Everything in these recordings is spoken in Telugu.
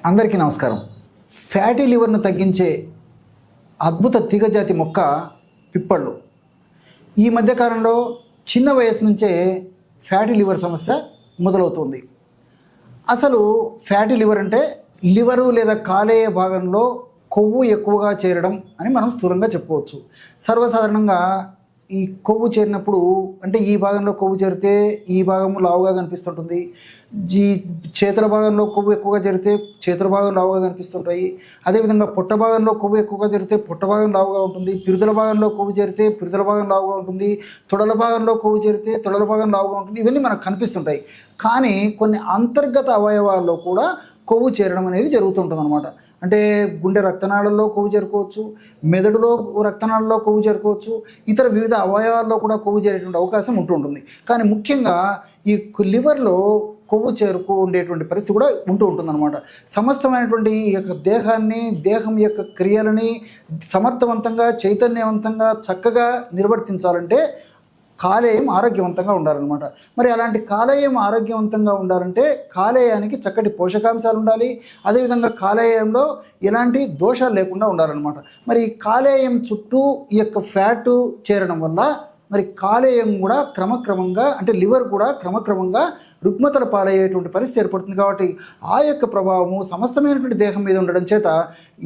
అందరికీ నమస్కారం. ఫ్యాటీ లివర్ను తగ్గించే అద్భుత తీగజాతి మొక్క పిప్పళ్ళు. ఈ మధ్యకాలంలో చిన్న వయసు నుంచే ఫ్యాటీ లివర్ సమస్య మొదలవుతుంది. అసలు ఫ్యాటీ లివర్ అంటే లివరు లేదా కాలేయ భాగంలో కొవ్వు ఎక్కువగా చేరడం అని మనం స్థూలంగా చెప్పుకోవచ్చు. సర్వసాధారణంగా ఈ కొవ్వు చేరినప్పుడు అంటే ఈ భాగంలో కొవ్వు చేరితే ఈ భాగం లావుగా కనిపిస్తుంటుంది. చేతుల భాగంలో కొవ్వు ఎక్కువగా చేరితే చేతుల భాగం లావుగా కనిపిస్తుంటాయి. అదేవిధంగా పొట్ట భాగంలో కొవ్వు ఎక్కువగా చేరితే పొట్ట భాగం లావుగా ఉంటుంది. పిరుదల భాగంలో కొవ్వు చేరితే పిరుదల భాగం లావుగా ఉంటుంది. తొడల భాగంలో కొవ్వు చేరితే తొడల భాగం లావుగా ఉంటుంది. ఇవన్నీ మనకు కనిపిస్తుంటాయి. కానీ కొన్ని అంతర్గత అవయవాల్లో కూడా కొవ్వు చేరడం అనేది జరుగుతుంటుంది అన్నమాట. అంటే గుండె రక్తనాళాల్లో కొవ్వు చేరుకోవచ్చు, మెదడులో రక్తనాళాల్లో కొవ్వు చేరుకోవచ్చు, ఇతర వివిధ అవయవాల్లో కూడా కొవ్వు చేరేటువంటి అవకాశం ఉంటుంటుంది. కానీ ముఖ్యంగా ఈ లివర్లో కొవ్వు ఉండేటువంటి పరిస్థితి కూడా ఉంటుందన్నమాట. సమస్తమైనటువంటి ఈ యొక్క దేహం యొక్క క్రియలని సమర్థవంతంగా చైతన్యవంతంగా చక్కగా నిర్వర్తించాలంటే కాలేయం ఆరోగ్యవంతంగా ఉండాలన్నమాట. మరి అలాంటి కాలేయం ఆరోగ్యవంతంగా ఉండాలంటే కాలేయానికి చక్కటి పోషకాంశాలు ఉండాలి. అదేవిధంగా కాలేయంలో ఎలాంటి దోషాలు లేకుండా ఉండాలన్నమాట. మరి కాలేయం చుట్టూ ఈ యొక్క ఫ్యాటు చేరడం వల్ల మరి కాలేయం కూడా క్రమక్రమంగా అంటే లివర్ కూడా క్రమక్రమంగా రుగ్మతల పాలయ్యేటువంటి పరిస్థితి ఏర్పడుతుంది. కాబట్టి ఆ యొక్క ప్రభావము సమస్తమైనటువంటి దేహం మీద ఉండడం చేత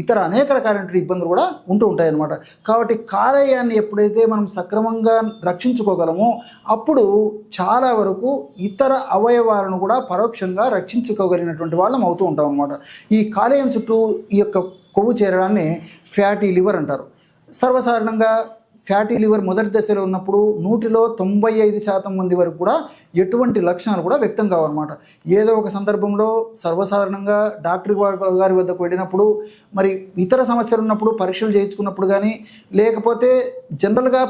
ఇతర అనేక రకాలైనటువంటి ఇబ్బందులు కూడా ఉంటాయన్నమాట. కాబట్టి కాలేయాన్ని ఎప్పుడైతే మనం సక్రమంగా రక్షించుకోగలమో అప్పుడు చాలా వరకు ఇతర అవయవాలను కూడా పరోక్షంగా రక్షించుకోగలిగినటువంటి వాళ్ళం అవుతూ ఉంటాం అన్నమాట. ఈ కాలేయం చుట్టూ ఈ యొక్క కొవ్వు చేరడాన్ని ఫ్యాటీ లివర్ అంటారు. సర్వసాధారణంగా ఫ్యాటీ లివర్ మొదటి దశలో ఉన్నప్పుడు 100లో 95% మంది వరకు కూడా ఎటువంటి లక్షణాలు కూడా వ్యక్తం కావన్నమాట. ఏదో ఒక సందర్భంలో సర్వసాధారణంగా డాక్టర్ గారి వద్దకు వెళ్ళినప్పుడు మరి ఇతర సమస్యలు ఉన్నప్పుడు పరీక్షలు చేయించుకున్నప్పుడు కానీ లేకపోతే జనరల్గా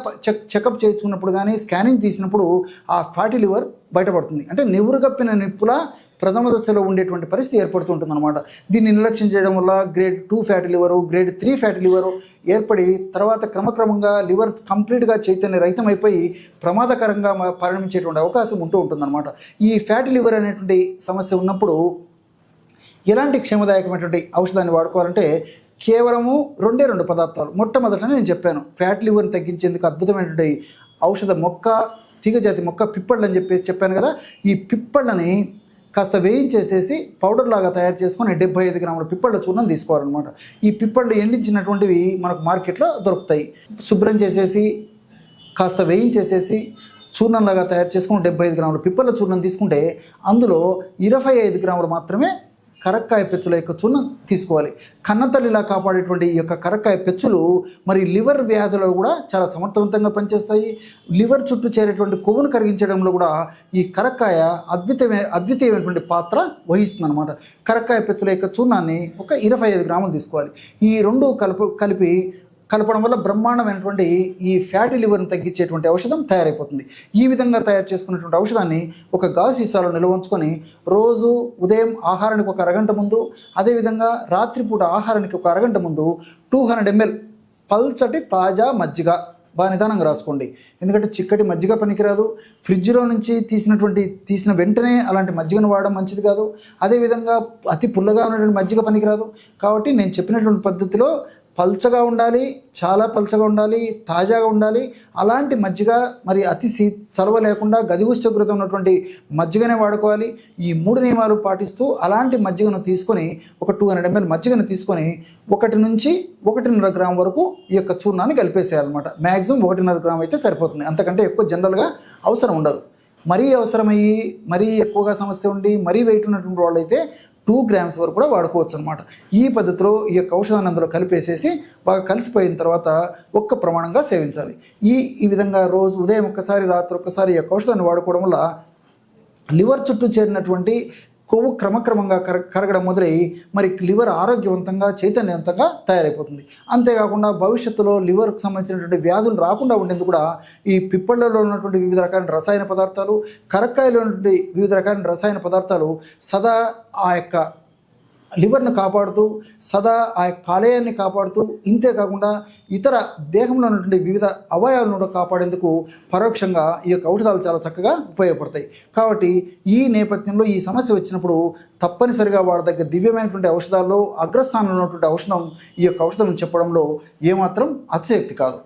చెకప్ చేయించుకున్నప్పుడు కానీ స్కానింగ్ తీసినప్పుడు ఆ ఫ్యాటీ లివర్ బయటపడుతుంది. అంటే నివురుగప్పిన నిప్పుల ప్రథమ దశలో ఉండేటువంటి పరిస్థితి ఏర్పడుతుంటుంది అనమాట. దీన్ని నిర్లక్ష్యం చేయడం వల్ల grade 2 fatty liver, grade 3 fatty liver ఏర్పడి తర్వాత క్రమక్రమంగా లివర్ కంప్లీట్గా చైతన్య రహితం అయిపోయి ప్రమాదకరంగా పరిణమించేటువంటి అవకాశం ఉంటుందన్నమాట. ఈ ఫ్యాటీ లివర్ అనేటువంటి సమస్య ఉన్నప్పుడు ఎలాంటి క్షేమదాయకమైనటువంటి ఔషధాన్ని వాడుకోవాలంటే కేవలము 2 పదార్థాలు. మొట్టమొదట నేను చెప్పాను ఫ్యాటీ లివర్ని తగ్గించేందుకు అద్భుతమైనటువంటి ఔషధ మొక్క తీగజాతి మొక్క పిప్పళ్ళు అని చెప్పాను కదా. ఈ పిప్పళ్ళని కాస్త వేయించేసేసి పౌడర్ లాగా తయారు చేసుకొని 75 గ్రాముల పిప్పళ్ళ చూర్ణం తీసుకోవాలన్నమాట. ఈ పిప్పళ్ళు ఎండించినటువంటివి మనకు మార్కెట్లో దొరుకుతాయి. శుభ్రం చేసేసి కాస్త వేయించేసేసి చూర్ణంలాగా తయారు చేసుకొని 75 గ్రాముల పిప్పళ్ళ చూర్ణం తీసుకుంటే అందులో 25 గ్రాములు మాత్రమే కరక్కాయ పెచ్చుల యొక్క చూర్ణం తీసుకోవాలి. కన్నతల్లిలా కాపాడేటువంటి ఈ యొక్క కరక్కాయ పెచ్చులు మరి లివర్ వ్యాధులు కూడా చాలా సమర్థవంతంగా పనిచేస్తాయి. లివర్ చుట్టూ చేరేటువంటి కొవ్వును కరిగించడంలో కూడా ఈ కరక్కాయ అద్వితీయమైనటువంటి పాత్ర వహిస్తుంది అనమాట. కరక్కాయ పెచ్చుల యొక్క చూర్ణాన్ని ఒక 25 గ్రాములు తీసుకోవాలి. ఈ రెండు కలిపి కలపడం వల్ల బ్రహ్మాండమైనటువంటి ఈ ఫ్యాటీ లివర్ని తగ్గించేటువంటి ఔషధం తయారైపోతుంది. ఈ విధంగా తయారు చేసుకున్నటువంటి ఔషధాన్ని ఒక గాజు సీసాలో నిల్వ ఉంచుకొని రోజు ఉదయం ఆహారానికి ఒక అరగంట ముందు, అదేవిధంగా రాత్రిపూట ఆహారానికి ఒక అరగంట ముందు 200 ml పల్చటి తాజా మజ్జిగ బాగా నిదానంగా రాసుకోండి. ఎందుకంటే చిక్కటి మజ్జిగ పనికిరాదు. ఫ్రిడ్జ్లో నుంచి తీసిన వెంటనే అలాంటి మజ్జిగను వాడడం మంచిది కాదు. అదేవిధంగా అతి పుల్లగా ఉన్నటువంటి మజ్జిగ పనికిరాదు. కాబట్టి నేను చెప్పినటువంటి పద్ధతిలో పల్చగా ఉండాలి, చాలా పల్చగా ఉండాలి, తాజాగా ఉండాలి. అలాంటి మజ్జిగ మరి అతి చలవ లేకుండా గది ఉష్ణోగ్రత ఉన్నటువంటి మజ్జిగనే వాడుకోవాలి. ఈ 3 నియమాలు పాటిస్తూ అలాంటి మజ్జిగను తీసుకొని ఒక 200 ml మజ్జిగను తీసుకొని 1 నుంచి 1.5 గ్రామ్ వరకు ఈ యొక్క చూర్ణాన్ని కలిపేసేయాలన్నమాట. మ్యాక్సిమం 1.5 గ్రామ్ అయితే సరిపోతుంది. అంతకంటే ఎక్కువ జనరల్గా అవసరం ఉండదు. మరీ అవసరమయ్యి మరీ ఎక్కువగా సమస్య ఉండి మరీ వెయిట్ ఉన్నటువంటి వాళ్ళైతే 2 grams వరకు కూడా వాడుకోవచ్చు అనమాట. ఈ పద్ధతిలో ఈ యొక్క ఔషధాన్ని అందులో కలిపేసేసి బాగా కలిసిపోయిన తర్వాత ఒక్క ప్రమాణంగా సేవించాలి. ఈ విధంగా రోజు ఉదయం ఒక్కసారి రాత్రి ఒక్కసారి ఈ యొక్క ఔషధాన్ని వాడుకోవడం వల్ల లివర్ చుట్టూ చేరినటువంటి కొవ్వు క్రమక్రమంగా కరగడం మొదలై మరి లివర్ ఆరోగ్యవంతంగా చైతన్యవంతంగా తయారైపోతుంది. అంతేకాకుండా భవిష్యత్తులో లివర్కు సంబంధించినటువంటి వ్యాధులు రాకుండా ఉండేందుకు కూడా ఈ పిప్పళ్ళలో ఉన్నటువంటి వివిధ రకాల రసాయన పదార్థాలు, కరక్కాయలో ఉన్నటువంటి వివిధ రకాల రసాయన పదార్థాలు సదా ఆ యొక్క లివర్ను కాపాడుతూ సదా ఆ కాలేయాన్ని కాపాడుతూ ఇంతే కాకుండా ఇతర దేహంలో ఉన్నటువంటి వివిధ అవయవాలను కూడా కాపాడేందుకు పరోక్షంగా ఈ యొక్క ఔషధాలు చాలా చక్కగా ఉపయోగపడతాయి. కాబట్టి ఈ నేపథ్యంలో ఈ సమస్య వచ్చినప్పుడు తప్పనిసరిగా వాడదగ్గ దివ్యమైనటువంటి ఔషధాల్లో అగ్రస్థానంలో ఉన్నటువంటి ఔషధం ఈ యొక్క ఔషధం చెప్పడంలో ఏమాత్రం అతిశయోక్తి కాదు.